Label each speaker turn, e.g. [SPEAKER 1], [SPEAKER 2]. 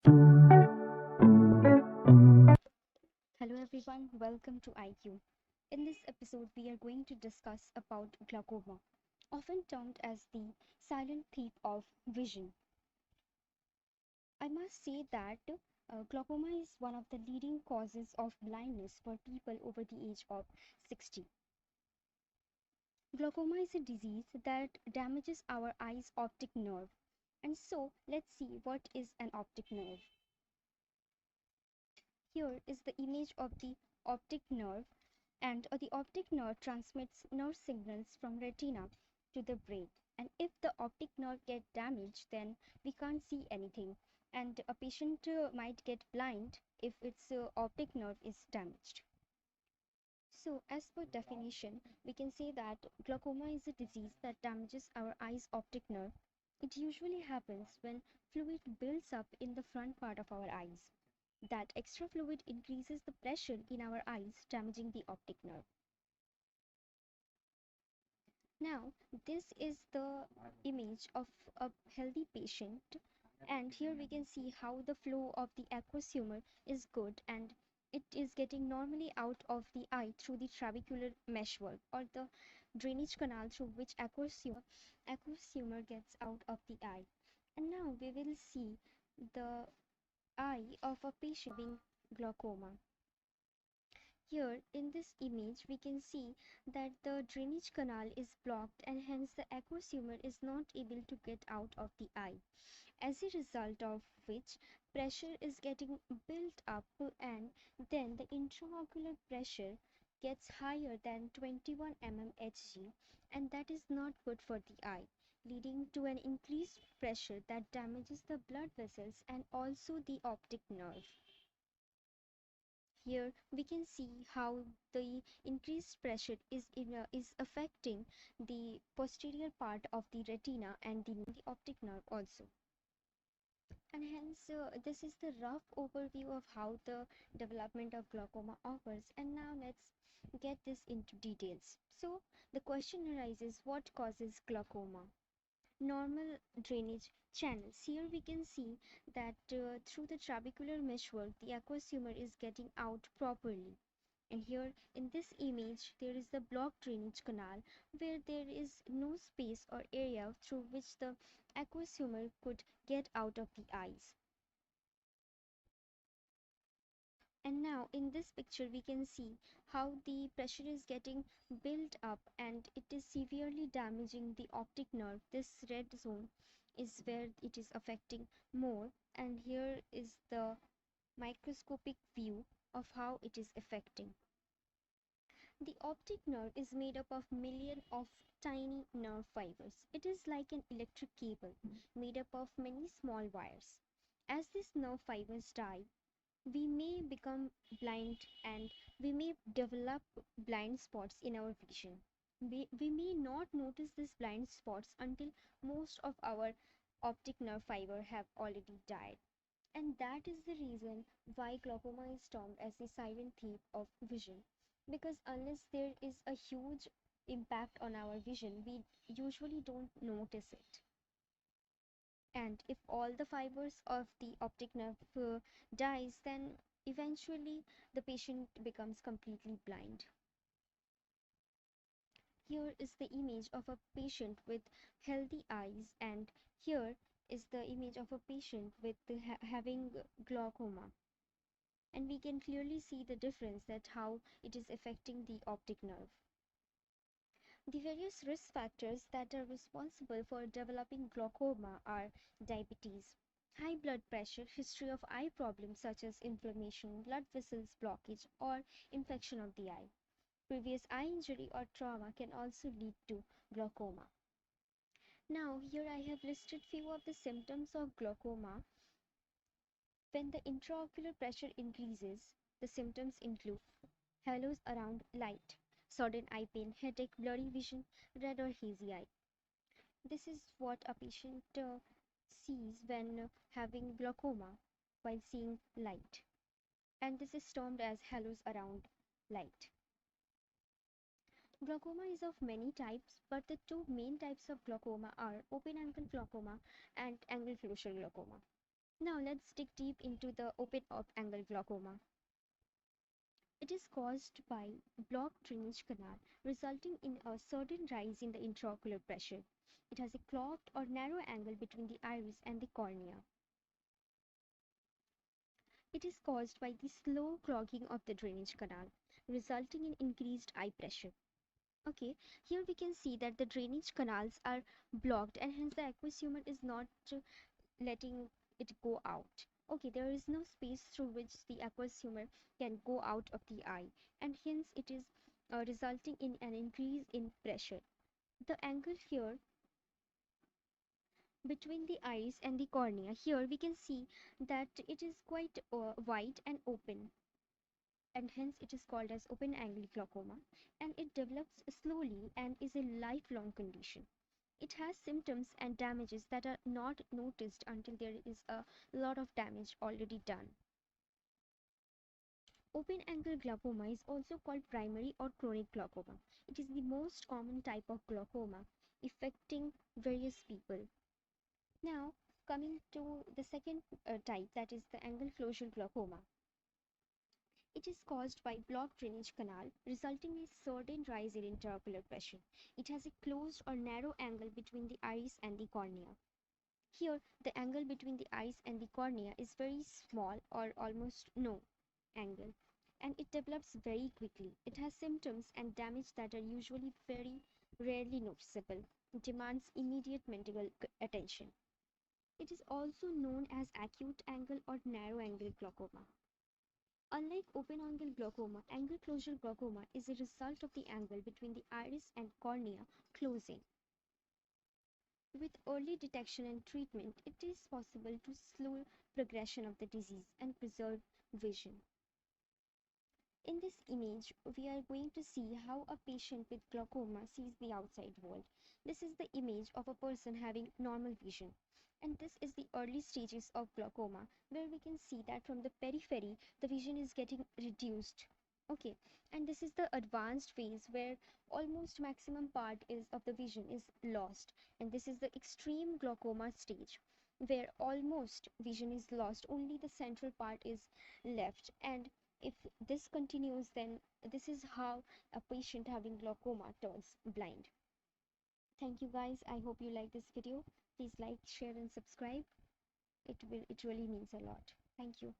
[SPEAKER 1] Hello everyone, welcome to IQ. In this episode, we are going to discuss about glaucoma, often termed as the silent thief of vision. I must say that glaucoma is one of the leading causes of blindness for people over the age of 60. Glaucoma is a disease that damages our eye's optic nerve. And so, let's see what is an optic nerve. Here is the image of the optic nerve, and the optic nerve transmits nerve signals from retina to the brain. And if the optic nerve get damaged, then we can't see anything, and a patient might get blind if its optic nerve is damaged. So, as per definition, we can say that glaucoma is a disease that damages our eye's optic nerve. It usually happens when fluid builds up in the front part of our eyes. That extra fluid increases the pressure in our eyes, damaging the optic nerve. Now, this is the image of a healthy patient, and here we can see how the flow of the aqueous humor is good and it is getting normally out of the eye through the trabecular meshwork or the drainage canal through which aqueous humor gets out of the eye. And now we will see the eye of a patient having glaucoma. Here in this image we can see that the drainage canal is blocked and hence the aqueous humor is not able to get out of the eye, as a result of which pressure is getting built up and then the intraocular pressure gets higher than 21 mmHg, and that is not good for the eye, leading to an increased pressure that damages the blood vessels and also the optic nerve. Here we can see how the increased pressure is affecting the posterior part of the retina and the optic nerve also. And hence, this is the rough overview of how the development of glaucoma occurs. And now let's get this into details. So, the question arises, what causes glaucoma? Normal drainage channels. Here we can see that through the trabecular meshwork, the aqueous humor is getting out properly. And here in this image, there is the blocked drainage canal where there is no space or area through which the aqueous humor could get out of the eyes. And now in this picture, we can see how the pressure is getting built up and it is severely damaging the optic nerve. This red zone is where it is affecting more, and here is the microscopic view of how it is affecting. The optic nerve is made up of millions of tiny nerve fibers. It is like an electric cable made up of many small wires. As these nerve fibers die, we may become blind and we may develop blind spots in our vision. We may not notice these blind spots until most of our optic nerve fiber have already died. And that is the reason why glaucoma is termed as the silent thief of vision. Because unless there is a huge impact on our vision, we usually don't notice it. And if all the fibers of the optic nerve dies, then eventually the patient becomes completely blind. Here is the image of a patient with healthy eyes, and here is the image of a patient with having glaucoma, and we can clearly see the difference that how it is affecting the optic nerve. The various risk factors that are responsible for developing glaucoma are diabetes, high blood pressure, history of eye problems such as inflammation, blood vessels blockage, or infection of the eye. Previous eye injury or trauma can also lead to glaucoma. Now, here I have listed few of the symptoms of glaucoma. When the intraocular pressure increases, the symptoms include halos around light, sudden eye pain, headache, blurry vision, red or hazy eye. This is what a patient sees when having glaucoma while seeing light, and this is termed as halos around light. Glaucoma is of many types, but the two main types of glaucoma are open angle glaucoma and angle closure glaucoma. Now let's dig deep into the open angle glaucoma. It is caused by blocked drainage canal, resulting in a sudden rise in the intraocular pressure. It has a clogged or narrow angle between the iris and the cornea. It is caused by the slow clogging of the drainage canal, resulting in increased eye pressure. Okay, here we can see that the drainage canals are blocked and hence the aqueous humor is not letting it go out. Okay, there is no space through which the aqueous humor can go out of the eye, and hence it is resulting in an increase in pressure. The angle here between the iris and the cornea, here we can see that it is quite wide and open, and hence it is called as open angle glaucoma, and it develops slowly and is a lifelong condition. It has symptoms and damages that are not noticed until there is a lot of damage already done. Open angle glaucoma is also called primary or chronic glaucoma. It is the most common type of glaucoma affecting various people. Now, coming to the second type, that is the angle closure glaucoma. It is caused by blocked drainage canal, resulting in a sudden rise in intraocular pressure. It has a closed or narrow angle between the iris and the cornea. Here, the angle between the iris and the cornea is very small or almost no angle, and it develops very quickly. It has symptoms and damage that are usually very rarely noticeable. It demands immediate medical attention. It is also known as acute angle or narrow angle glaucoma. Unlike open angle glaucoma, angle closure glaucoma is a result of the angle between the iris and cornea closing. With early detection and treatment, it is possible to slow progression of the disease and preserve vision. In this image, we are going to see how a patient with glaucoma sees the outside world. This is the image of a person having normal vision. And this is the early stages of glaucoma, where we can see that from the periphery, the vision is getting reduced. Okay, and this is the advanced phase where almost maximum part is of the vision is lost. And this is the extreme glaucoma stage, where almost vision is lost, only the central part is left. And if this continues, then this is how a patient having glaucoma turns blind. Thank you guys. I hope you like this video. Please like, share and subscribe. It really means a lot. Thank you.